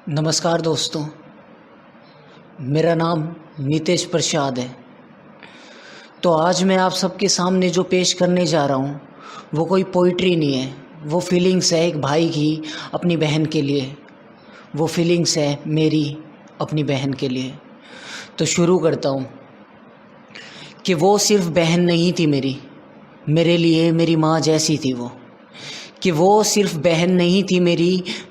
नमस्कार दोस्तों, मेरा नाम नितेश प्रसाद है। तो आज मैं आप सबके सामने जो पेश करने जा रहा हूँ वो कोई पोइट्री नहीं है, वो फीलिंग्स है एक भाई की अपनी बहन के लिए। वो फीलिंग्स है मेरी अपनी बहन के लिए। तो शुरू करता हूँ कि वो सिर्फ बहन नहीं थी मेरे लिए मेरी माँ जैसी थी वो। कि वो सिर्फ बहन नहीं थी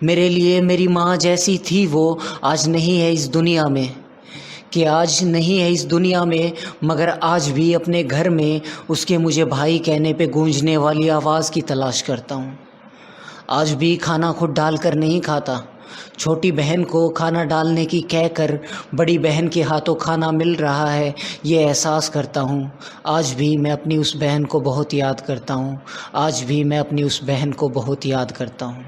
मेरे लिए मेरी माँ जैसी थी वो। आज नहीं है इस दुनिया में, कि आज नहीं है इस दुनिया में, मगर आज भी अपने घर में उसके मुझे भाई कहने पे गूंजने वाली आवाज़ की तलाश करता हूँ। आज भी खाना खुद डाल कर नहीं खाता, छोटी बहन को खाना डालने की कहकर बड़ी बहन के हाथों खाना मिल रहा है, ये एहसास करता हूँ। आज भी मैं अपनी उस बहन को बहुत याद करता हूँ। आज भी मैं अपनी उस बहन को बहुत याद करता हूँ।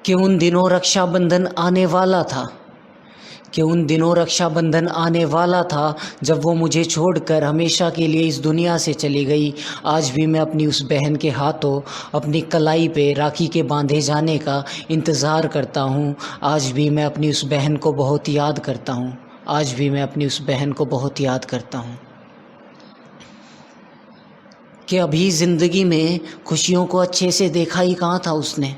कि उन दिनों रक्षाबंधन आने वाला था, कि उन दिनों रक्षाबंधन आने वाला था जब वो मुझे छोड़कर हमेशा के लिए इस दुनिया से चली गई। आज भी मैं अपनी उस बहन के हाथों अपनी कलाई पे राखी के बांधे जाने का इंतज़ार करता हूँ। आज भी मैं अपनी उस बहन को बहुत याद करता हूँ। आज भी मैं अपनी उस बहन को बहुत याद करता हूँ। कि अभी ज़िंदगी में खुशियों को अच्छे से देखा ही कहाँ था उसने,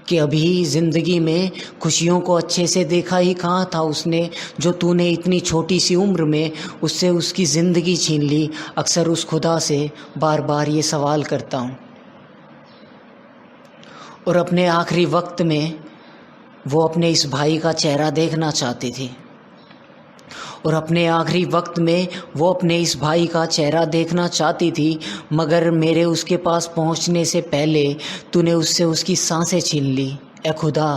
कि अभी ज़िंदगी में खुशियों को अच्छे से देखा ही कहाँ था उसने, जो तूने इतनी छोटी सी उम्र में उससे उसकी ज़िंदगी छीन ली। अक्सर उस खुदा से बार बार ये सवाल करता हूँ। और अपने आखिरी वक्त में वो अपने इस भाई का चेहरा देखना चाहती थी, और अपने आखिरी वक्त में वो अपने इस भाई का चेहरा देखना चाहती थी, मगर मेरे उसके पास पहुंचने से पहले तूने उससे उसकी सांसें छीन ली। ए खुदा,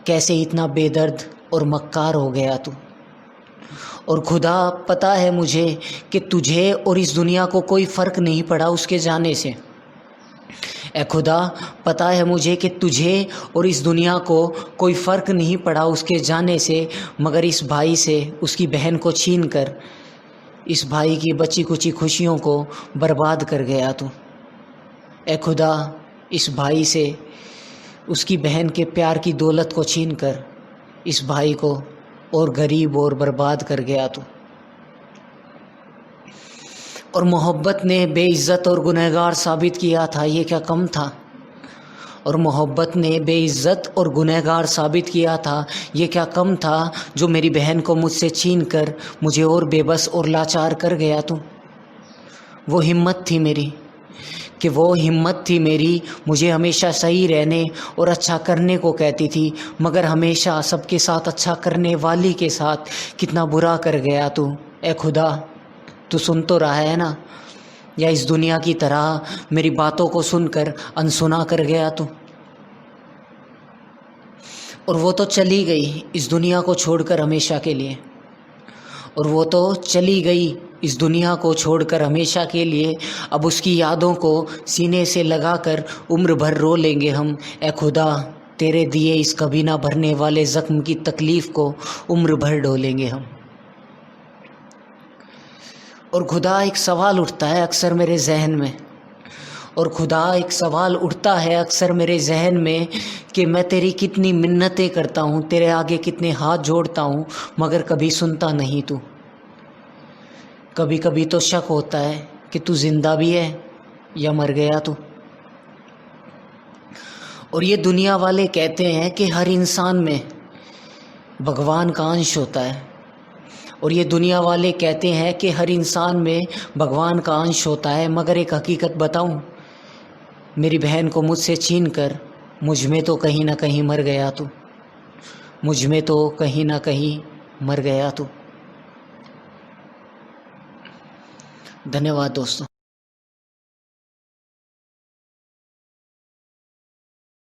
कैसे इतना बेदर्द और मक्कार हो गया तू। और खुदा, पता है मुझे कि तुझे और इस दुनिया को कोई फ़र्क नहीं पड़ा उसके जाने से। ए खुदा, पता है मुझे कि तुझे और इस दुनिया को कोई फ़र्क नहीं पड़ा उसके जाने से, मगर इस भाई से उसकी बहन को छीन कर इस भाई की बची कुची खुशियों को बर्बाद कर गया तू। ए खुदा, इस भाई से उसकी बहन के प्यार की दौलत को छीन कर इस भाई को और गरीब और बर्बाद कर गया तू। और मोहब्बत ने बेइज्जत और गुनहगार साबित किया था, ये क्या कम था। और मोहब्बत ने बेइज्जत और गुनहगार साबित किया था, ये क्या कम था, जो मेरी बहन को मुझसे छीन कर मुझे और बेबस और लाचार कर गया तू। वो हिम्मत थी मेरी, कि वो हिम्मत थी मेरी, मुझे हमेशा सही रहने और अच्छा करने को कहती थी, मगर हमेशा सबके साथ अच्छा करने वाली के साथ कितना बुरा कर गया तू। ए खुदा, तू सुन तो रहा है ना, या इस दुनिया की तरह मेरी बातों को सुनकर अनसुना कर गया तू। और वो तो चली गई इस दुनिया को छोड़कर हमेशा के लिए, और वो तो चली गई इस दुनिया को छोड़कर हमेशा के लिए। अब उसकी यादों को सीने से लगाकर उम्र भर रो लेंगे हम। ए खुदा, तेरे दिए इस कभी ना भरने वाले ज़ख्म की तकलीफ़ को उम्र भर ढोलेंगे हम। और खुदा, एक सवाल उठता है अक्सर मेरे जहन में, और खुदा, एक सवाल उठता है अक्सर मेरे जहन में, कि मैं तेरी कितनी मिन्नतें करता हूँ, तेरे आगे कितने हाथ जोड़ता हूँ, मगर कभी सुनता नहीं तू। कभी कभी तो शक होता है कि तू जिंदा भी है या मर गया तू। और ये दुनिया वाले कहते हैं कि हर इंसान में भगवान का अंश होता है, और ये दुनिया वाले कहते हैं कि हर इंसान में भगवान का अंश होता है, मगर एक हकीकत बताऊं, मेरी बहन को मुझसे छीन कर मुझ में तो कहीं ना कहीं मर गया तू। मुझ में तो कहीं ना कहीं मर गया तू। धन्यवाद दोस्तों।